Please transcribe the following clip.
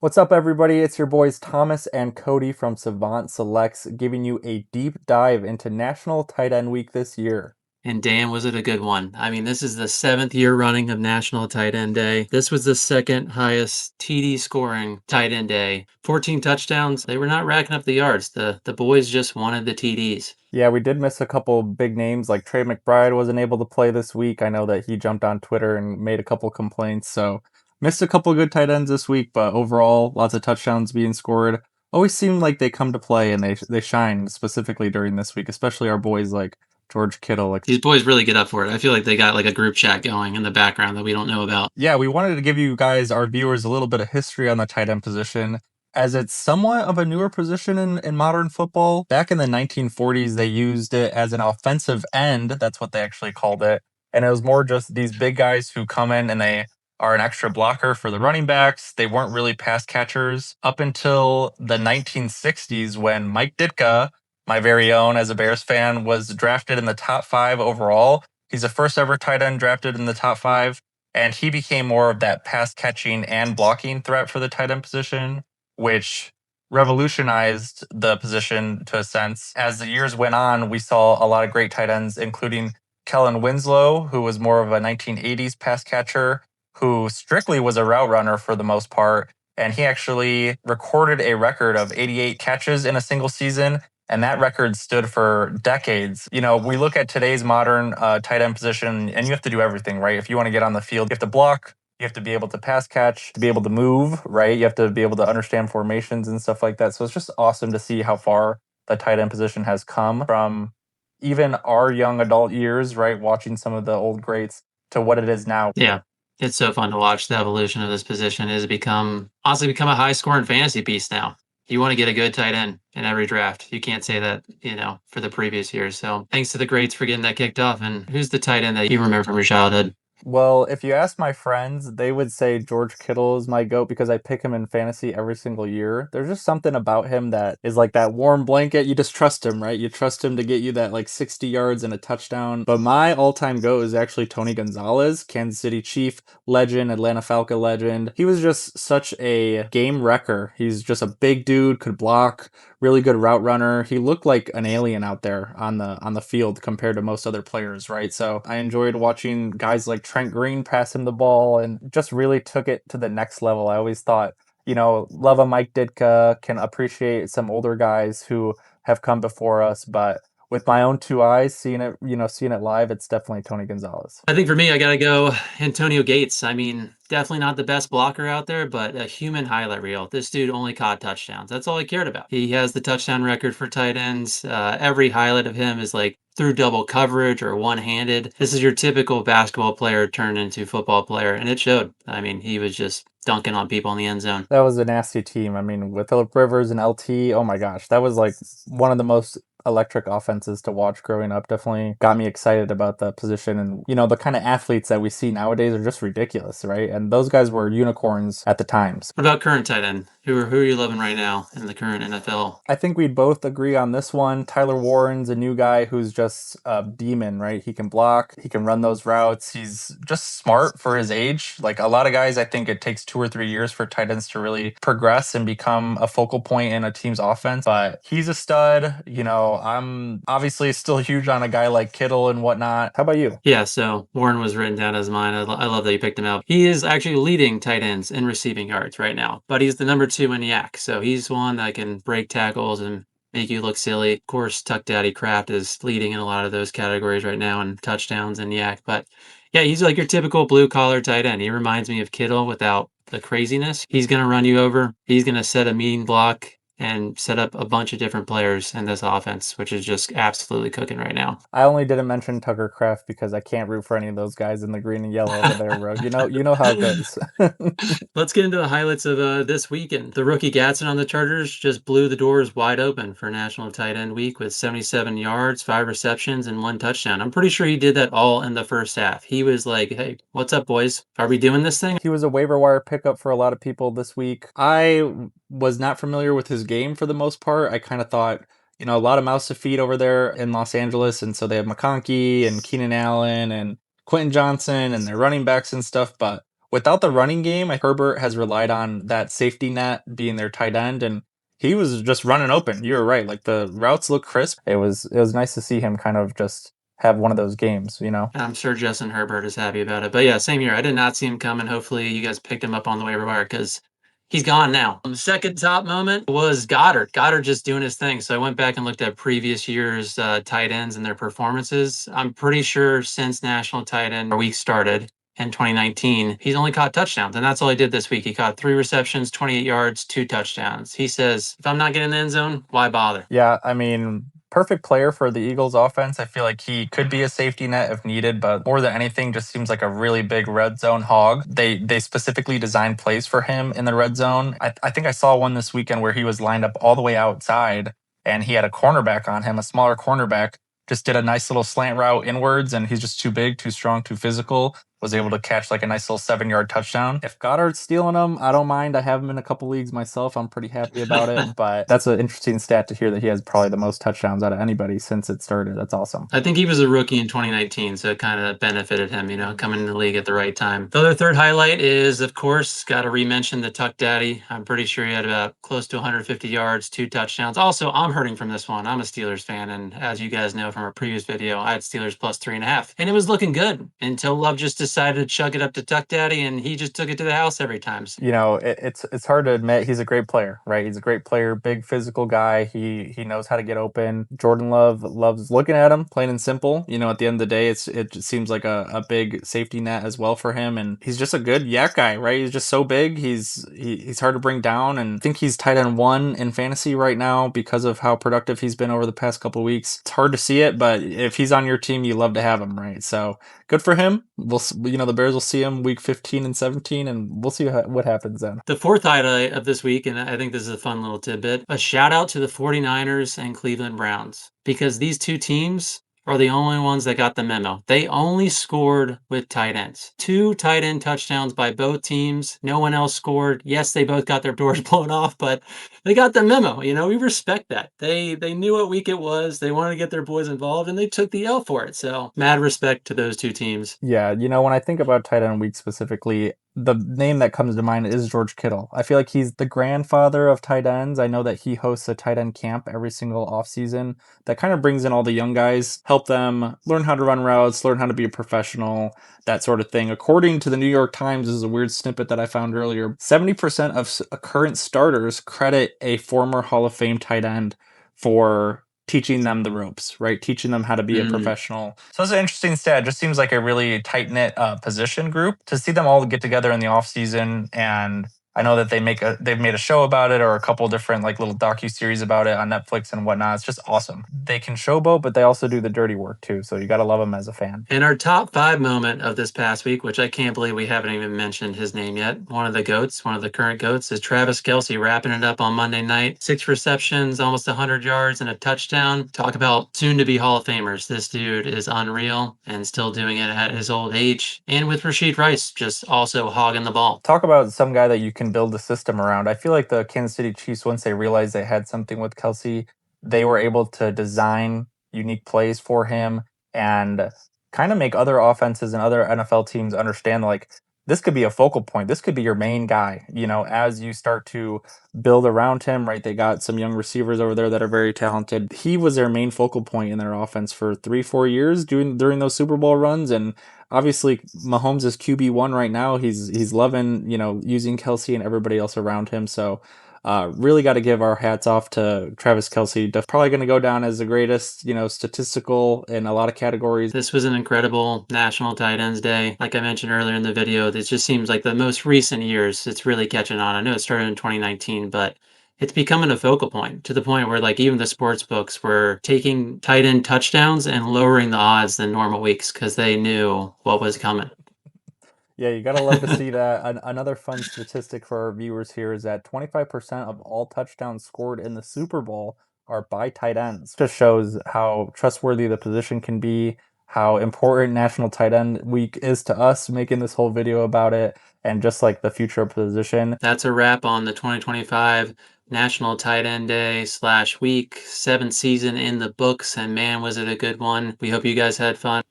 What's up, everybody? It's your boys Thomas and Cody from Savant Selects giving you a deep dive into National Tight End Week this year. And damn, was it a good one. I mean, this is the seventh year running of National Tight End Day. This was the second highest TD scoring tight end day. 14 touchdowns. They were not racking up the yards. The boys just wanted the TDs. Yeah, we did miss a couple big names, like Trey McBride wasn't able to play this week. I know that he jumped on Twitter and made a couple complaints, so missed a couple good tight ends this week, but overall, lots of touchdowns being scored. Always seem like they come to play and they shine specifically during this week, especially our boys like George Kittle. Like, These boys really get up for it. I feel like they got like a group chat going in the background that we don't know about. yeah, we wanted to give you guys, our viewers, a little bit of history on the tight end position, as it's somewhat of a newer position in modern football. Back in the 1940s, they used it as an offensive end. That's what they actually called it. And it was more just these big guys who come in and they are an extra blocker for the running backs. They weren't really pass catchers up until the 1960s when Mike Ditka, my very own as a Bears fan, was drafted in the top 5 overall. He's the first ever tight end drafted in the top 5, and he became more of that pass catching and blocking threat for the tight end position, which revolutionized the position to a sense. As the years went on, we saw a lot of great tight ends, including Kellen Winslow, who was more of a 1980s pass catcher, who strictly was a route runner for the most part. And he actually recorded a record of 88 catches in a single season. And that record stood for decades. You know, we look at today's modern tight end position, and you have to do everything, right? If you want to get on the field, you have to block, you have to be able to pass catch, to be able to move, right? You have to be able to understand formations and stuff like that. So it's just awesome to see how far the tight end position has come from even our young adult years, right? Watching some of the old greats to what it is now. Yeah. It's so fun to watch the evolution of this position. It has become honestly become a high scoring fantasy piece now. You want to get a good tight end in every draft. You can't say that, for the previous years. So thanks to the greats for getting that kicked off. And who's the tight end that you remember from your childhood? Well, if you ask my friends, they would say George Kittle is my GOAT because I pick him in fantasy every single year. There's just something about him that is like that warm blanket. You just trust him, right? You trust him to get you that like 60 yards and a touchdown. But my all-time GOAT is actually Tony Gonzalez, Kansas City Chief legend, Atlanta Falcon legend. He was just such a game wrecker. He's just a big dude, could block, really good route runner. He looked like an alien out there on the field compared to most other players, right? So I enjoyed watching guys like Trent Green pass him the ball and just really took it to the next level. I always thought, love a Mike Ditka, can appreciate some older guys who have come before us, but with my own two eyes, seeing it live, it's definitely Tony Gonzalez. I think for me, I gotta go Antonio Gates. I mean, definitely not the best blocker out there, but a human highlight reel. This dude only caught touchdowns. That's all he cared about. He has the touchdown record for tight ends. Every highlight of him is like through double coverage or one-handed. This is your typical basketball player turned into football player, and it showed. I mean, he was just dunking on people in the end zone. That was a nasty team. I mean, with Philip Rivers and LT, oh my gosh, that was like one of the most electric offenses to watch growing up. Definitely got me excited about the position. And, the kind of athletes that we see nowadays are just ridiculous, right? And those guys were unicorns at the times. What about current tight end? Who are you loving right now in the current NFL? I think we'd both agree on this one. Tyler Warren's a new guy who's just a demon, right? He can block, he can run those routes. He's just smart for his age. Like a lot of guys, I think it takes 2 or 3 years for tight ends to really progress and become a focal point in a team's offense. But he's a stud. I'm obviously still huge on a guy like Kittle and whatnot. How about you? Yeah, so Warren was written down as mine. I love that you picked him out. He is actually leading tight ends in receiving yards right now, but he's the number 2 in yak. So he's one that can break tackles and make you look silly. Of course, Tuck Daddy Kraft is leading in a lot of those categories right now in touchdowns and yak. But yeah, he's like your typical blue collar tight end. He reminds me of Kittle without the craziness. He's going to run you over. He's going to set a mean block and set up a bunch of different players in this offense, which is just absolutely cooking right now. I only didn't mention Tucker Kraft because I can't root for any of those guys in the green and yellow over there, bro. You know how it goes. Let's get into the highlights of this weekend. The rookie Gatson on the Chargers just blew the doors wide open for National Tight End Week with 77 yards, 5 receptions, and 1 touchdown. I'm pretty sure he did that all in the first half. He was like, hey, what's up, boys? Are we doing this thing? He was a waiver wire pickup for a lot of people this week. I was not familiar with his game for the most part. I kind of thought, a lot of mouths to feed over there in Los Angeles. And so they have McConkey and Keenan Allen and Quentin Johnson and their running backs and stuff. But without the running game, Herbert has relied on that safety net being their tight end, and he was just running open. You're right. Like the routes look crisp. It was nice to see him kind of just have one of those games, you know? And I'm sure Justin Herbert is happy about it. But yeah, same here. I did not see him coming. Hopefully, you guys picked him up on the waiver wire because he's gone now. The second top moment was Goddard. Goddard just doing his thing. So I went back and looked at previous years' tight ends and their performances. I'm pretty sure since National Tight End Week started in 2019, he's only caught touchdowns. And that's all he did this week. He caught 3 receptions, 28 yards, 2 touchdowns. He says, if I'm not getting in the end zone, why bother? Yeah, I mean, perfect player for the Eagles offense. I feel like he could be a safety net if needed, but more than anything, just seems like a really big red zone hog. They specifically designed plays for him in the red zone. I think I saw one this weekend where he was lined up all the way outside and he had a cornerback on him, a smaller cornerback, just did a nice little slant route inwards, and he's just too big, too strong, too physical. Was able to catch like a nice little 7 yard touchdown. If Goddard's stealing them, I don't mind. I have him in a couple leagues myself. I'm pretty happy about it. But that's an interesting stat to hear that he has probably the most touchdowns out of anybody since it started. That's awesome. I think he was a rookie in 2019, so it kind of benefited him, coming in the league at the right time. The other third highlight is, of course, got to re-mention the Tuck Daddy. I'm pretty sure he had about close to 150 yards, 2 touchdowns. Also, I'm hurting from this one. I'm a Steelers fan, and as you guys know from our previous video, I had Steelers plus 3.5, and it was looking good until Love just decided to chug it up to Tuck Daddy, and he just took it to the house every time. You know, it's hard to admit he's a great player, right? He's a great player, big physical guy. He knows how to get open. Jordan Love loves looking at him, plain and simple. You know, at the end of the day, it just seems like a big safety net as well for him, and he's just a good yak guy, right? He's just so big. He's hard to bring down, and I think he's tight end one in fantasy right now because of how productive he's been over the past couple weeks. It's hard to see it, but if he's on your team, you love to have him, right? So good for him. The Bears will see him week 15 and 17, and we'll see what happens then. The fourth highlight of this week, and I think this is a fun little tidbit, a shout out to the 49ers and Cleveland Browns, because these two teams are the only ones that got the memo. They only scored with tight ends. 2 tight end touchdowns by both teams. No one else scored. Yes, they both got their doors blown off, but they got the memo. We respect that. They knew what week it was. They wanted to get their boys involved, and they took the L for it. So mad respect to those two teams. Yeah, when I think about tight end week specifically, the name that comes to mind is George Kittle. I feel like he's the grandfather of tight ends. I know that he hosts a tight end camp every single offseason that kind of brings in all the young guys, help them learn how to run routes, learn how to be a professional, that sort of thing. According to the New York Times, this is a weird snippet that I found earlier, 70% of current starters credit a former Hall of Fame tight end for teaching them the ropes, right? Teaching them how to be a professional. So it's an interesting stat. It just seems like a really tight knit position group to see them all get together in the off season. And I know that they've made a show about it or a couple different like little docu-series about it on Netflix and whatnot. It's just awesome. They can showboat, but they also do the dirty work too. So you got to love them as a fan. And our top 5 moment of this past week, which I can't believe we haven't even mentioned his name yet, one of the GOATs, one of the current GOATs, is Travis Kelce wrapping it up on Monday night. 6 receptions, almost 100 yards, and a touchdown. Talk about soon-to-be Hall of Famers. This dude is unreal and still doing it at his old age. And with Rashid Rice, just also hogging the ball. Talk about some guy that you can build a system around. I feel like the Kansas City Chiefs, once they realized they had something with Kelce, they were able to design unique plays for him and kind of make other offenses and other NFL teams understand like this could be a focal point. This could be your main guy, as you start to build around him, right? They got some young receivers over there that are very talented. He was their main focal point in their offense for 3-4 years during those Super Bowl runs. And obviously Mahomes is QB1 right now. He's loving, using Kelce and everybody else around him. So really got to give our hats off to Travis Kelce. Probably going to go down as the greatest, statistical in a lot of categories. This was an incredible National Tight Ends Day. Like I mentioned earlier in the video, this just seems like the most recent years it's really catching on. I know it started in 2019, but it's becoming a focal point to the point where like even the sports books were taking tight end touchdowns and lowering the odds than normal weeks because they knew what was coming. Yeah, you gotta love to see that. Another fun statistic for our viewers here is that 25% of all touchdowns scored in the Super Bowl are by tight ends. Just shows how trustworthy the position can be, how important National Tight End Week is to us, making this whole video about it, and just like the future of position. That's a wrap on the 2025 National Tight End Day /week, 7th season in the books, and man, was it a good one. We hope you guys had fun.